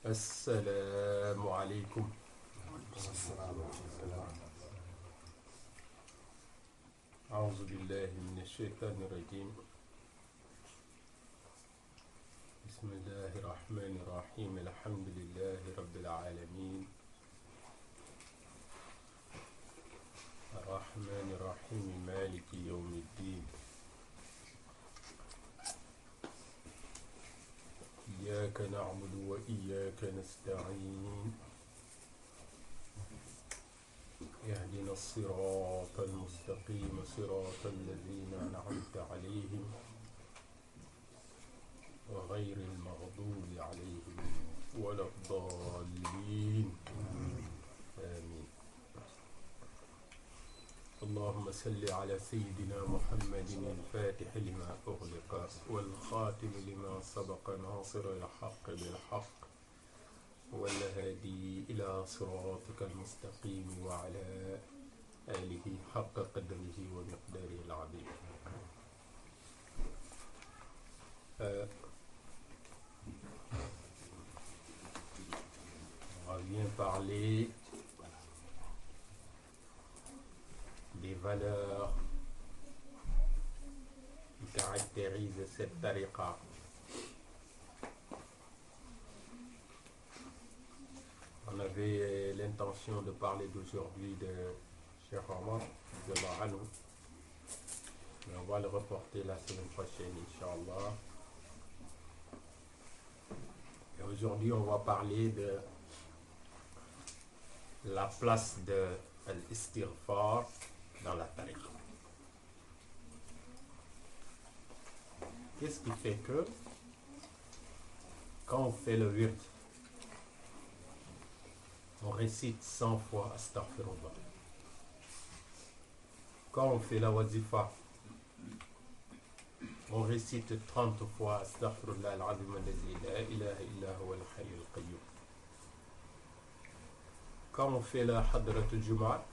السلام عليكم. أعوذ بالله من الشيطان الرجيم. بسم الله الرحمن الرحيم. الحمد لله رب العالمين الرحمن الرحيم مالك يوم الدين. إياك نعبد وإياك نستعين. اهدنا الصراط المستقيم صراط الذين أنعمت عليهم وغير المغضوب عليهم ولا الضالين آمين. اللهم صل على سيدنا محمد الفاتح لما أغلق والخاتم لما سبق ناصر الحق بالحق والهادي إلى صراطك المستقيم وعلى آله حق قدره ومقداره العظيم. On vient parler des valeurs qui caractérisent cette tariqa. On avait l'intention de parler d'aujourd'hui de Cheikh Omar, mais on va le reporter la semaine prochaine, Inch'Allah. Et aujourd'hui, on va parler de la place de l'istighfar dans la tariqa. Qu'est-ce qui fait que quand on fait le wird, on récite 100 fois Astaghfirullah. Quand on fait la wazifa, on récite 30 fois Astaghfirullah al-azim allazi la ilaha illa huwa al-hayy al-qayyum. Quand on fait la hadrat al-jumu'ah,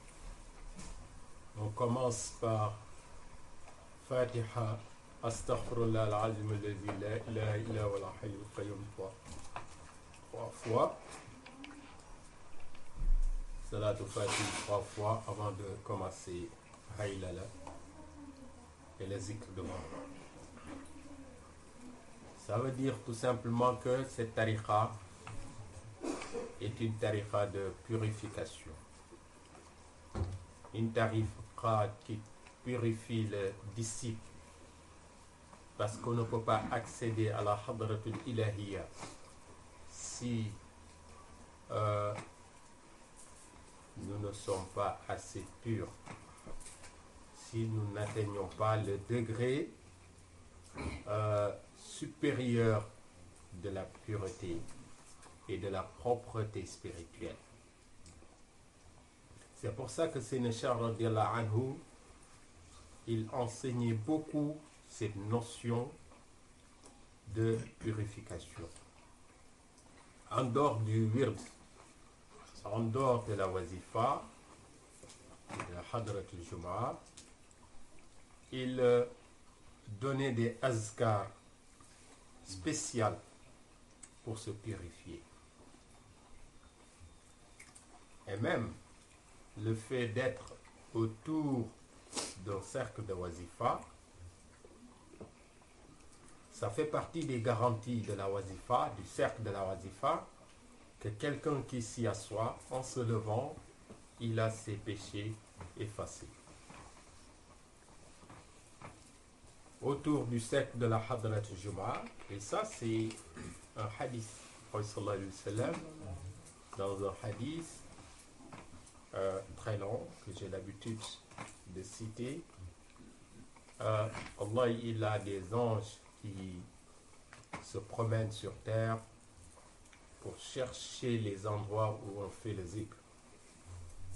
on commence par Fatiha Astaghfirullah al-azim allazi la ilaha illa huwa al-hayy al-qayyum 3 fois. Salatul Fatih 3 fois avant de commencer Haylala et les zikr de mort. Ça veut dire tout simplement que cette tariqa est une tariqa de purification. Une tariqa qui purifie le disciple parce qu'on ne peut pas accéder à la hadratul ilahiyya si nous ne sommes pas assez purs, si nous n'atteignons pas le degré supérieur de la pureté et de la propreté spirituelle. C'est pour ça que Sénéchal radiallahu anhu, il enseignait beaucoup cette notion de purification. En dehors du wird, en dehors de la wazifa, de la hadrat al-jumu'ah, il donnait des azkars spéciales pour se purifier. Et même le fait d'être autour d'un cercle de wazifa, ça fait partie des garanties de la wazifa, du cercle de la wazifa, que quelqu'un qui s'y assoit, en se levant, il a ses péchés effacés. Autour du cercle de la hadrat al-jumu'ah, et ça c'est un hadith, sallallahu alayhi wa sallam, dans un hadith très long, que j'ai l'habitude de citer, Allah il a des anges qui se promènent sur terre pour chercher les endroits où on fait le zikr.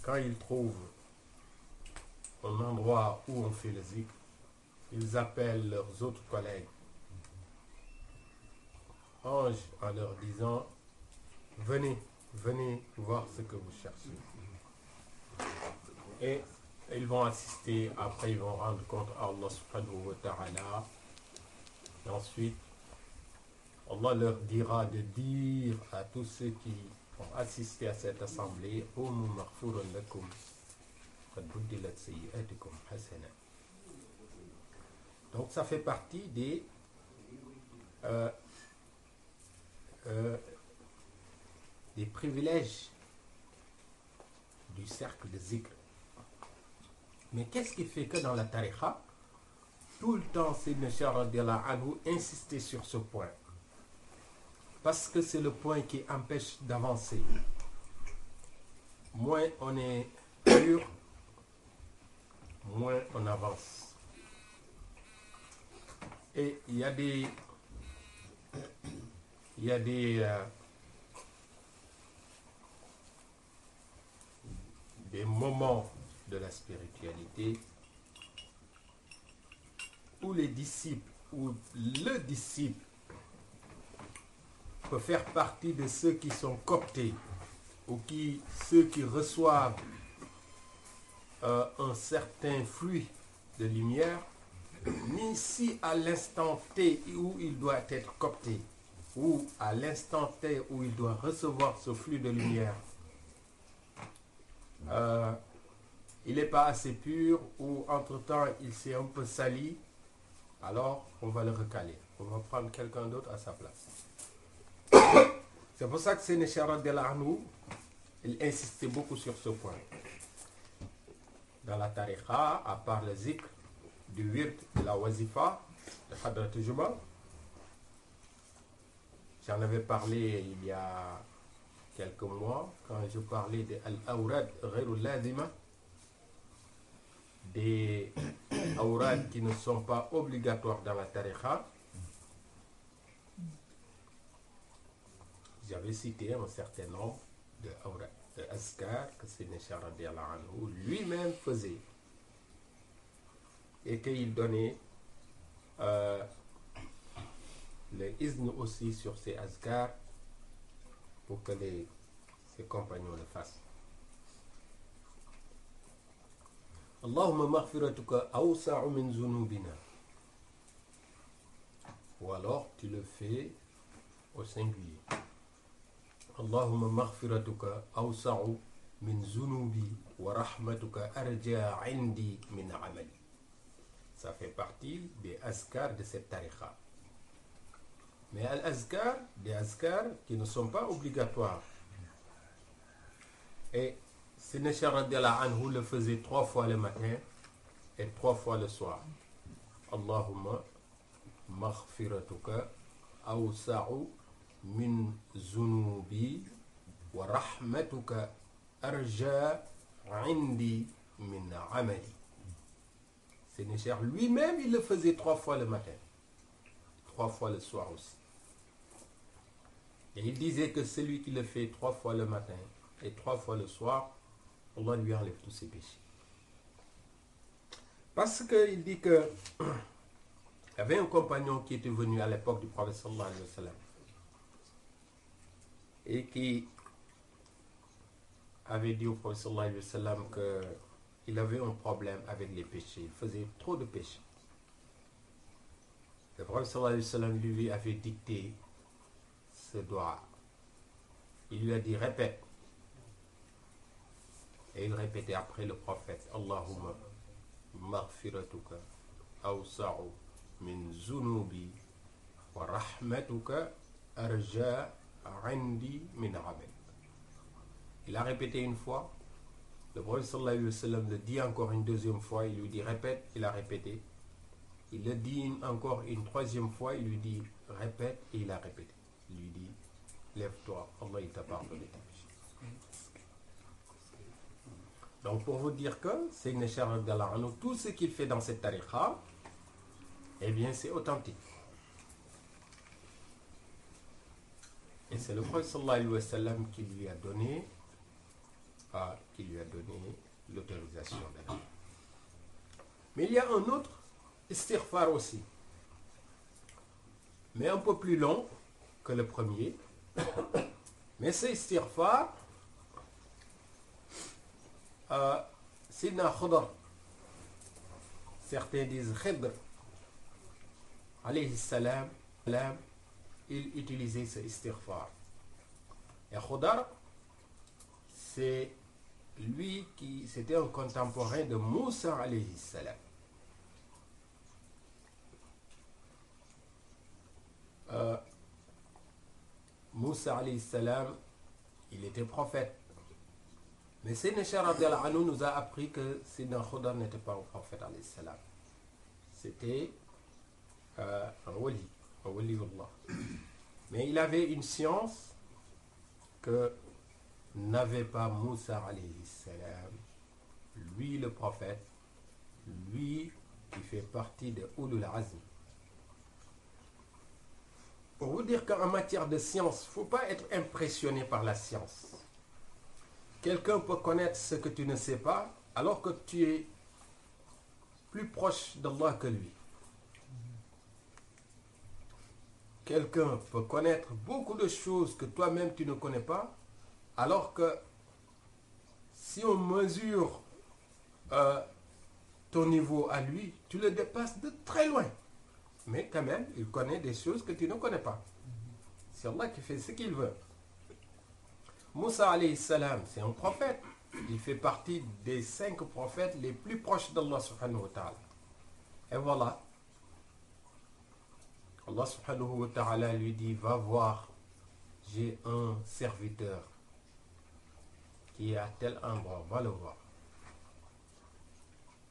Quand ils trouvent un endroit où on fait le zikr, ils appellent leurs autres collègues anges en leur disant venez voir ce que vous cherchez. Et ils vont assister, après ils vont rendre compte à Allah subhanahu wa ta'ala. Et ensuite Allah leur dira de dire à tous ceux qui ont assisté à cette assemblée, donc ça fait partie des privilèges du cercle de zikr. Mais qu'est-ce qui fait que dans la tariqa, tout le temps, Sayyidina Cheikh radiyallahu anhu insistait sur ce point? Parce que c'est le point qui empêche d'avancer. Moins on est pur, moins on avance. Et il y a des moments de la spiritualité où les disciples ou le disciple peut faire partie de ceux qui sont coptés ou ceux qui reçoivent un certain flux de lumière, ni si à l'instant T où il doit être copté ou à l'instant T où il doit recevoir ce flux de lumière, il n'est pas assez pur ou entre-temps il s'est un peu sali, alors on va le recaler. On va prendre quelqu'un d'autre à sa place. C'est pour ça que Sayyidina Cheikh radiyallahu anhu, il insistait beaucoup sur ce point. Dans la tariqa, à part le zikr, du wird, de la wazifa, de Hadrat Juma, j'en avais parlé il y a quelques mois, quand je parlais de Al-Awrad Ghayrul Lazima, des awrad qui ne sont pas obligatoires dans la tariqa. J'avais cité un certain nombre de awrad, de azkar que Sayyidina Cheikh radiyallahu anhu lui-même faisait et qu'il donnait le izn aussi sur ces azkar pour que ses compagnons le fassent. Allahumma maghfiratuka awsa'u min zunubina. Ou alors tu le fais au singulier. Allahumma maghfiratuka awsa'u min zunubi wa rahmatuka arja 'indi min 'amali. Ça fait partie des azkar de cette tariqa. Mais al-azkar, des azkar qui ne sont pas obligatoires. Et Sayyidina Cheikh radiyallahu anhu le faisait 3 fois le matin et 3 fois le soir. Allahumma maghfiratuka awsa'u min zunubi wa rahmatuka arja 'indi min 'amali. Sayyidina Cheikh lui-même, il le faisait 3 fois le matin, 3 fois le soir aussi. Et il disait que celui qui le fait 3 fois le matin et 3 fois le soir, Allah lui enlève tous ses péchés. Parce qu'il dit que il y avait un compagnon qui était venu à l'époque du prophète sallallahu alayhi wa sallam et qui avait dit au prophète sallallahu alayhi wa sallam qu'il avait un problème avec les péchés. Il faisait trop de péchés. Le prophète sallallahu alayhi wa sallam lui avait dicté ce doigt. Il lui a dit répète. Et il répétait après le prophète, Allahumma maghfiratuka awsa'u min zunubi wa rahmatuka arja 'indi min 'amal. Il a répété une fois, le prophète sallallahu alayhi wa sallam le dit encore une deuxième fois, il lui dit répète, il a répété. Il le dit encore une troisième fois, il lui dit répète et il a répété. Il lui dit lève-toi, Allah il t'a pardonné. Donc pour vous dire que Sayyidina Cheikh radiyallahu anhu, tout ce qu'il fait dans cette tariqa, eh bien c'est authentique. Et c'est le prophète sallallahu alayhi wa sallam qui lui a donné l'autorisation d'aller. Mais il y a un autre istighfar aussi, mais un peu plus long que le premier. Mais ce istighfar, Sidna Khudr, certains disent Khidr, alayhi salam, il utilisait ce istighfar. Et Khudar, c'est lui qui, c'était un contemporain de Moussa alayhi salam. Moussa alayhi salam, il était prophète. Mais Sayyidina Cheikh radiyallahu anhu nous a appris que Sayyidina Khudar n'était pas un prophète alayhi salam. C'était un waliullah. Mais il avait une science que n'avait pas Moussa alayhi salam. Lui le prophète, lui qui fait partie de Ulul Azm. Pour vous dire qu'en matière de science, il ne faut pas être impressionné par la science. Quelqu'un peut connaître ce que tu ne sais pas, alors que tu es plus proche d'Allah que lui. Quelqu'un peut connaître beaucoup de choses que toi-même tu ne connais pas, alors que si on mesure ton niveau à lui, tu le dépasses de très loin. Mais quand même, il connaît des choses que tu ne connais pas. C'est Allah qui fait ce qu'il veut. Moussa alayhi salam, c'est un prophète. Il fait partie des 5 prophètes les plus proches d'Allah subhanahu wa ta'ala. Et voilà. Allah subhanahu wa ta'ala lui dit, va voir, j'ai un serviteur qui est à tel endroit, va le voir.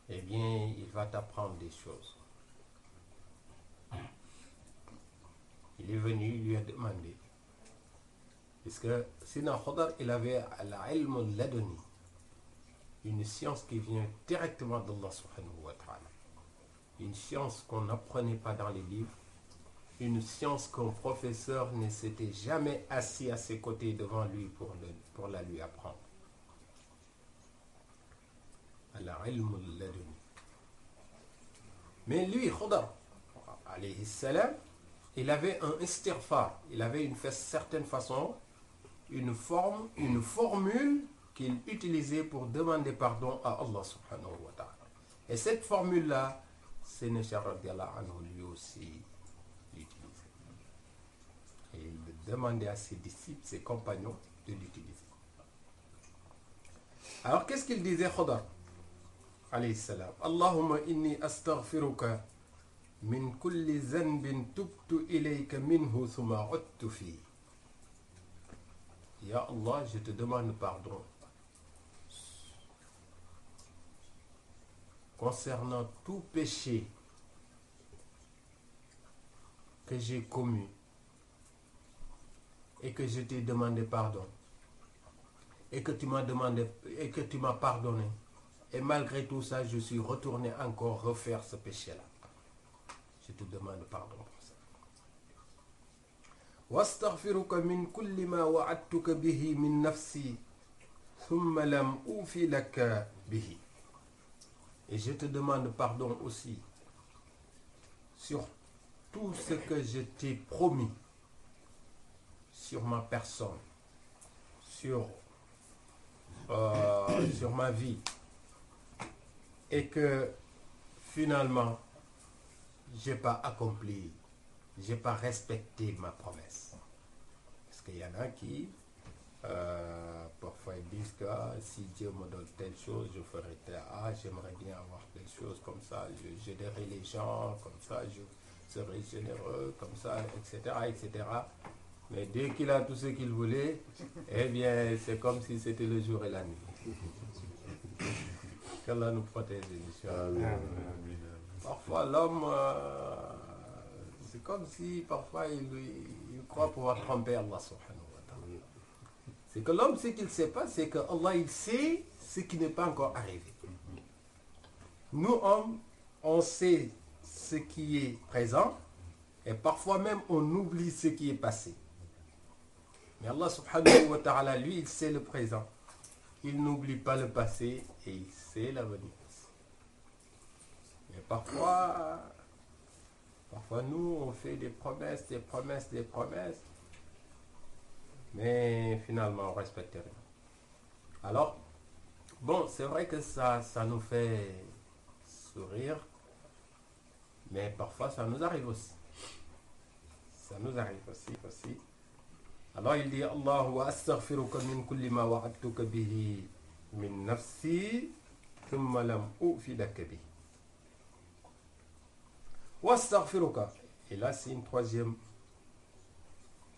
Eh bien, il va t'apprendre des choses. Il est venu, il lui a demandé. Puisque Sayyidina Khudar, il avait l'ilm al-laduni, une science qui vient directement d'Allah subhanahu wa ta'ala. Une science qu'on n'apprenait pas dans les livres, une science qu'un professeur ne s'était jamais assis à ses côtés devant lui pour la lui apprendre. Al-ilm al-laduni. Mais lui, Khudar, alayhi salam, il avait un istighfar, il avait une certaine façon, une formule qu'il utilisait pour demander pardon à Allah subhanahu wa ta'ala. Et cette formule-là, c'est Cheikh radiyallahu anhu lui aussi l'utilisait. Et il demandait à ses disciples, ses compagnons, de l'utiliser. Alors qu'est-ce qu'il disait Khudar alayhi salam? Allahumma inni astaghfiruka min kulli zanbin tubtu ilayka minhu thumma udtu fi. Ya Allah, je te demande pardon concernant tout péché que j'ai commis et que je t'ai demandé pardon et que tu m'as demandé et que tu m'as pardonné, et malgré tout ça je suis retourné encore refaire ce péché-là. Je te demande pardon pour ça. واستغفرك من كل ما وعدتك به من نفسي ثم لم أوفي لك به. Et je te demande pardon aussi sur tout ce que je t'ai promis, sur ma personne, sur ma vie, et que finalement j'ai pas accompli, j'ai pas respecté ma promesse. Parce qu'il y en a qui parfois ils disent que si Dieu me donne telle chose, je ferai telle, j'aimerais bien avoir telle chose comme ça, j'aiderai les gens, comme ça je serai généreux, comme ça, etc., etc. Mais dès qu'il a tout ce qu'il voulait, eh bien c'est comme si c'était le jour et la nuit. Qu'Allah nous protège, Inch'Allah. Parfois l'homme, c'est comme si parfois il croit pouvoir tromper Allah subhanahu wa ta'ala. C'est que l'homme, ce qu'il ne sait pas, c'est que Allah il sait ce qui n'est pas encore arrivé. Nous hommes, on sait ce qui est présent et parfois même on oublie ce qui est passé. Mais Allah subhanahu wa ta'ala, lui, il sait le présent. Il n'oublie pas le passé et il sait l'avenir. Mais parfois nous, on fait des promesses, mais finalement, on ne respecte rien. Alors, bon, c'est vrai que ça nous fait sourire, mais parfois, ça nous arrive aussi. Ça nous arrive aussi. Alors il dit Allah wa astaghfiruka min kulli ma wa'adtuka bihi min nafsi thumma lam ufidaka bihi. Wa astaghfiruka. Et là c'est une troisième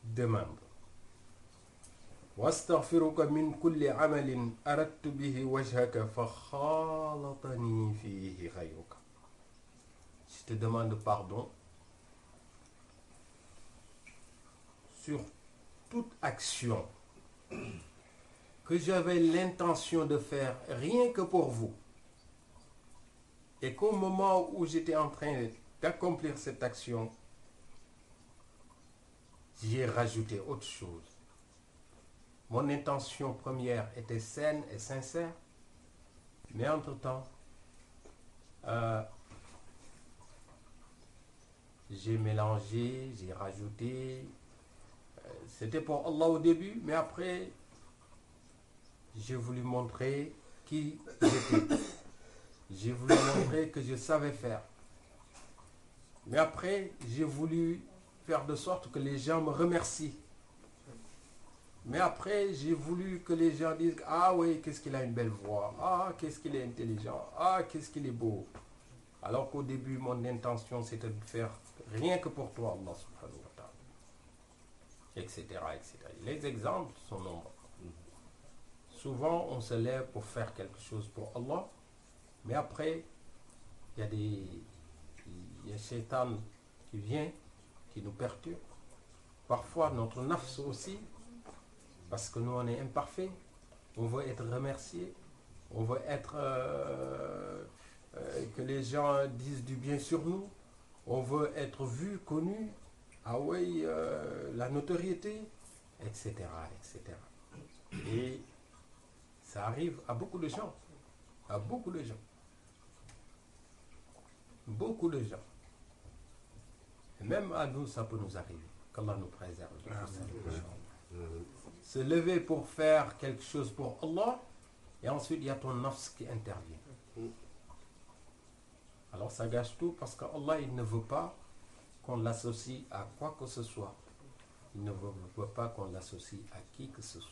demande. Wa astaghfiruka min kulli amalin aradtu bihi wajhaka fa khalatani fihi ghayruka. Je te demande pardon sur toute action que j'avais l'intention de faire rien que pour vous, et qu'au moment où j'étais en train d'accomplir cette action, j'ai rajouté autre chose. Mon intention première était saine et sincère, mais entre-temps, j'ai mélangé, j'ai rajouté. C'était pour Allah au début, mais après, j'ai voulu montrer qui j'étais. J'ai voulu montrer que je savais faire. Mais après, j'ai voulu faire de sorte que les gens me remercient. Mais après, j'ai voulu que les gens disent « Ah oui, qu'est-ce qu'il a une belle voix. Ah, qu'est-ce qu'il est intelligent. Ah, qu'est-ce qu'il est beau. » Alors qu'au début, mon intention, c'était de faire rien que pour toi, Allah subhanahu wa ta'ala. Etc., etc. Les exemples sont nombreux. Souvent, on se lève pour faire quelque chose pour Allah, mais après, il y a Shaitan qui vient, qui nous perturbe. Parfois, notre nafs aussi, parce que nous, on est imparfaits. On veut être remercié. On veut être... que les gens disent du bien sur nous. On veut être vu, connu. Ah oui, la notoriété, etc., etc. Et ça arrive à beaucoup de gens. À beaucoup de gens. Beaucoup de gens. Et même à nous, ça peut nous arriver. Qu'Allah nous préserve. Se lever pour faire quelque chose pour Allah, et ensuite il y a ton nafs qui intervient. Alors ça gâche tout, parce qu'Allah, il ne veut pas qu'on l'associe à quoi que ce soit. Il ne veut pas qu'on l'associe à qui que ce soit.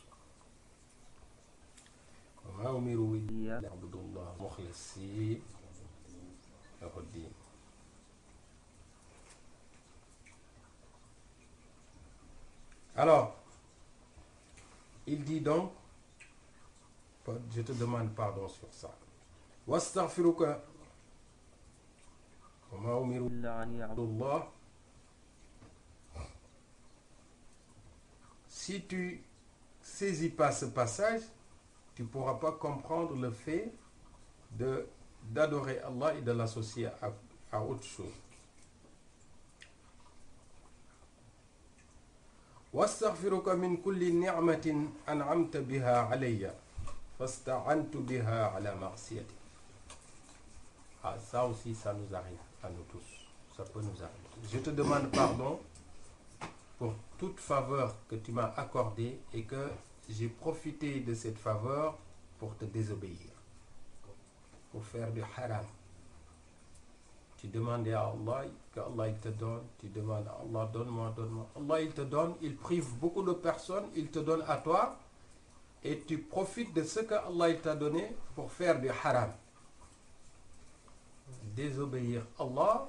Alors, il dit donc, je te demande pardon sur ça. Wastaghfiruka wa ma umiru illa an ya'budullah. Si tu saisis pas ce passage, tu ne pourras pas comprendre le fait d'adorer Allah et de l'associer à autre chose. واستغفرك من كل نعمة أنعمت بها علي فاستعنت بها على معصيتك. Ah, ça aussi, ça nous arrive à nous tous. Ça peut nous arriver. Je te demande pardon pour toute faveur que tu m'as accordée et que j'ai profité de cette faveur pour te désobéir, pour faire du haram. Tu demandes à Allah, que Allah il te donne, tu demandes à Allah, donne-moi, donne-moi. Allah il te donne, il prive beaucoup de personnes, il te donne à toi, et tu profites de ce que Allah il t'a donné pour faire du haram. Désobéir à Allah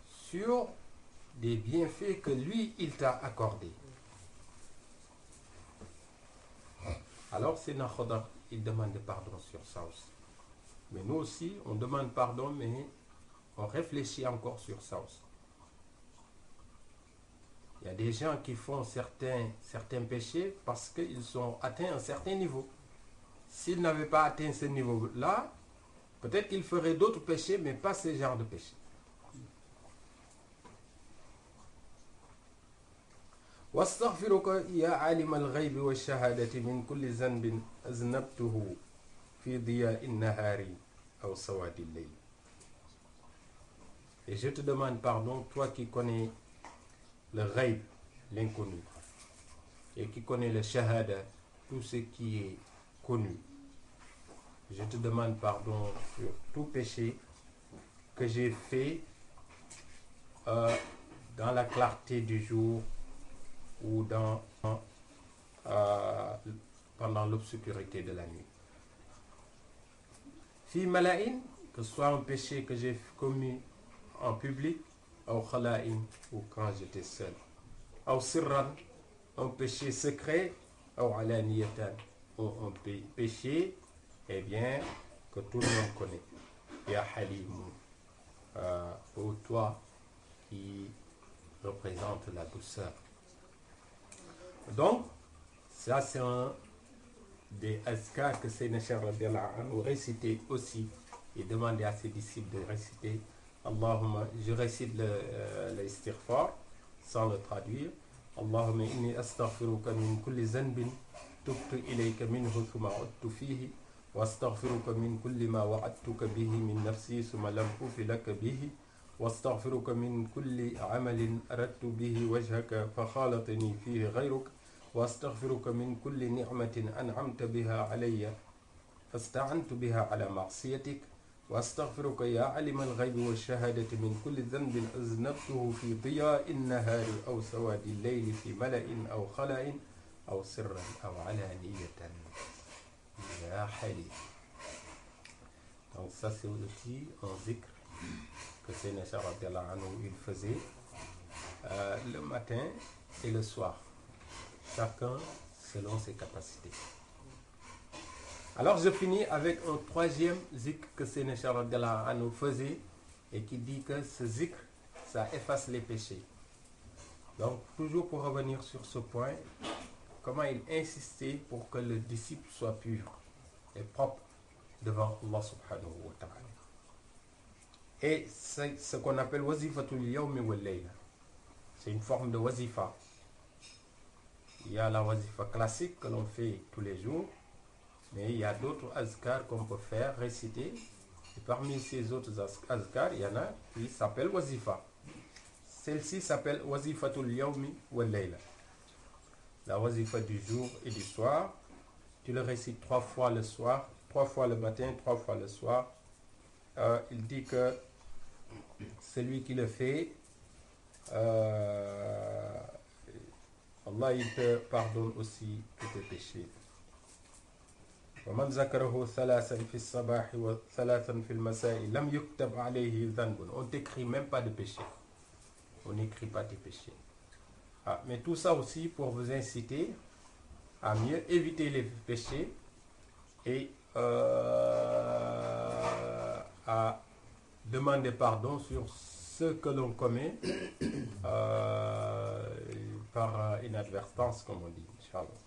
sur des bienfaits que lui il t'a accordés. Alors c'est Nakhoda, il demande pardon sur ça aussi. Mais nous aussi, on demande pardon, mais on réfléchit encore sur ça aussi. Il y a des gens qui font certains péchés parce qu'ils ont atteint un certain niveau. S'ils n'avaient pas atteint ce niveau-là, peut-être qu'ils feraient d'autres péchés, mais pas ce genre de péchés. واستغفرك يا عالم الغيب والشهادة من كل ذنب أذنبته في ضياء النهار أو سواد الليل. Et je te demande pardon, toi qui connais le ghaib, l'inconnu, et qui connais le shahada, tout ce qui est connu. Je te demande pardon sur tout péché que j'ai fait dans la clarté du jour ou pendant l'obscurité de la nuit. Fi mala'in, que ce soit un péché que j'ai commis en public, ou khala'in, ou quand j'étais seul, ou sirran, un péché secret, ou alaniyatan, ou un péché, eh bien, que tout le monde connaît. Ya Halim, ô toi qui représente la douceur. Donc, ça c'est un des azkars que Sayyidina Cheikh radiyallahu anhu récitait aussi et demandait à ses disciples de réciter. Allahumma, je récite l'istighfar sans le traduire. Allahumma inni astaghfiruka min kulli zanbin tubtu ilayka minhu thumma udtu fihi wa astaghfiruka min kulli ma wa'adtuka bihi min nafsi thumma lam ufi laka bihi wa astaghfiruka min kulli amalin aradtu bihi wajhaka fa khalatani fihi ghayruka واستغفرك من كل نعمة أنعمت بها علي فاستعنت بها على معصيتك واستغفرك يا علم الغيب والشهادة من كل ذنب أذنبته في ضياء النهار أو سواد الليل في ملأ أو خلأ أو سرا أو علانية يا حليم. Donc ça c'est aussi un zikr que Sayyidina Cheikh radiyallahu anhu il faisait le matin et le soir. Chacun selon ses capacités. Alors je finis avec un troisième zikr que Sayyidina Cheikh radiyallahu anhu faisait et qui dit que ce zikr, ça efface les péchés. Donc toujours pour revenir sur ce point, comment il insistait pour que le disciple soit pur et propre devant Allah subhanahu wa ta'ala. Et c'est ce qu'on appelle wazifatul yawmi wal layla. C'est une forme de wazifa. Il y a la wazifa classique que l'on fait tous les jours, mais il y a d'autres azkars qu'on peut faire, réciter. Et parmi ces autres azkars, il y en a qui s'appellent wazifa. Celle-ci s'appelle wazifatul yawmi wal layla. La wazifa du jour et du soir. Tu le récites 3 fois le soir, 3 fois le matin, 3 fois le soir. Il dit que celui qui le fait, Allah il te pardonne aussi tous tes péchés. ومن ذكره ثلاثا في الصباح وثلاثا في المساء لم يكتب عليه ذنب. On t'écrit même pas de péché. On n'écrit pas tes péchés. Mais tout ça aussi pour vous inciter à mieux éviter les péchés et à demander pardon sur ce que l'on commet par inadvertance, comme on dit, Inch'Allah.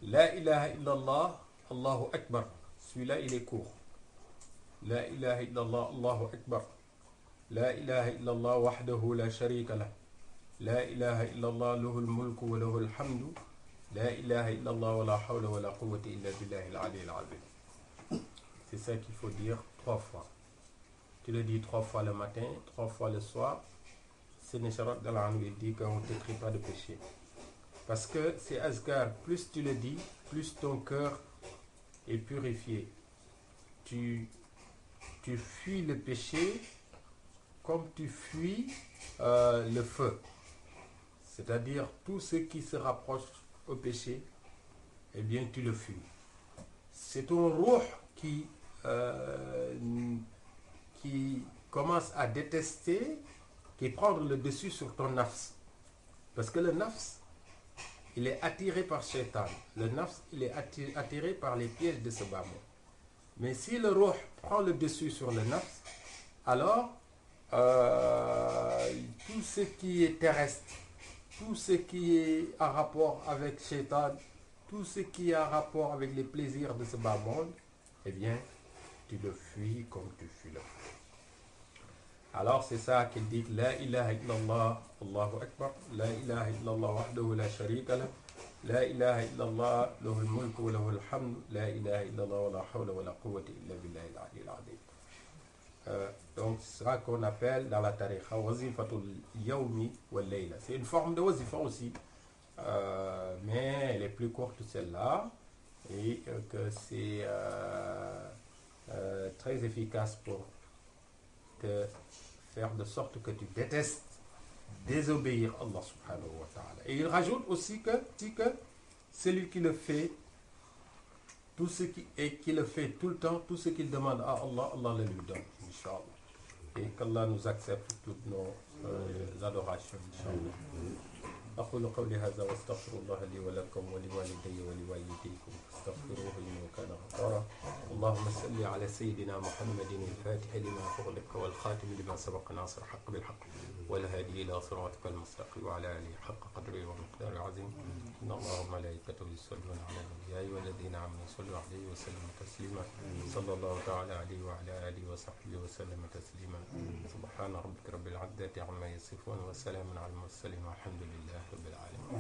La ilaha illallah, Allahu Akbar. Celui-là, il est court. La ilaha illallah, Allahu Akbar. La ilaha illallah, wahdahu la sharika lah. La ilaha illallah, lahul mulku wa lahul hamdu. La ilaha illallah, wa la hawla wa la quwwata illa billahi al-ali al-azim. C'est ça qu'il faut dire 3 fois. Tu le dis 3 fois le matin, 3 fois le soir. C'est Nesharat de la il dit qu'on ne t'écrit pas de péché. Parce que c'est azkar, plus tu le dis, plus ton cœur est purifié. Tu fuis le péché comme tu fuis le feu. C'est-à-dire tout ce qui se rapproche au péché, eh bien tu le fuis. C'est ton ruh qui commence à détester, qui prend le dessus sur ton nafs. Parce que le nafs, il est attiré par Shaitan. Le nafs, il est attiré par les pièges de ce bas monde. Mais si le ruh prend le dessus sur le nafs, alors tout ce qui est terrestre, tout ce qui est en rapport avec Shaitan, tout ce qui est en rapport avec les plaisirs de ce bas monde, eh bien, tu le fuis comme tu fuis le feu. Alors c'est ça qu'il dit, La ilaha illallah, Allahu Akbar, La ilaha illallah wahdahu la sharika lah, La ilaha illallah, lahul mulku wa lahul hamd, La ilaha illallah wa la hawla wa la quwwata illa billahi al-ali al-azim. Donc c'est ça qu'on appelle dans la tariqa wazifatul yawmi wal layla. C'est une forme de wazifa aussi, mais elle est plus courte celle-là, et que c'est très efficace pour te faire de sorte que tu détestes désobéir à Allah subhanahu wa ta'ala. Et il rajoute aussi que celui qui le fait, tout ce qui le fait tout le temps, tout ce qu'il demande à Allah, Allah le lui donne, Inch'Allah. Et qu'Allah nous accepte toutes nos adorations, Inch'Allah. أقول قولي هذا واستغفر الله لي ولكم ولوالدي ولوالديكم فاستغفروه إنه كان غفارا. اللهم صل على سيدنا محمد الفاتح لما أغلق والخاتم لما سبق ناصر الحق بالحق والهادي إلى صراطك المستقيم وعلى آله حق قدره ومقداره عظيم. إن الله وملائكته يصلون على النبي يا أيها الذين آمنوا صلوا عليه وسلموا تسليما. صلى الله تعالى عليه وعلى آله وصحبه وسلم تسليما. سبحان ربك رب العزة عما يصفون وسلام على المرسلين والحمد لله رب العالمين.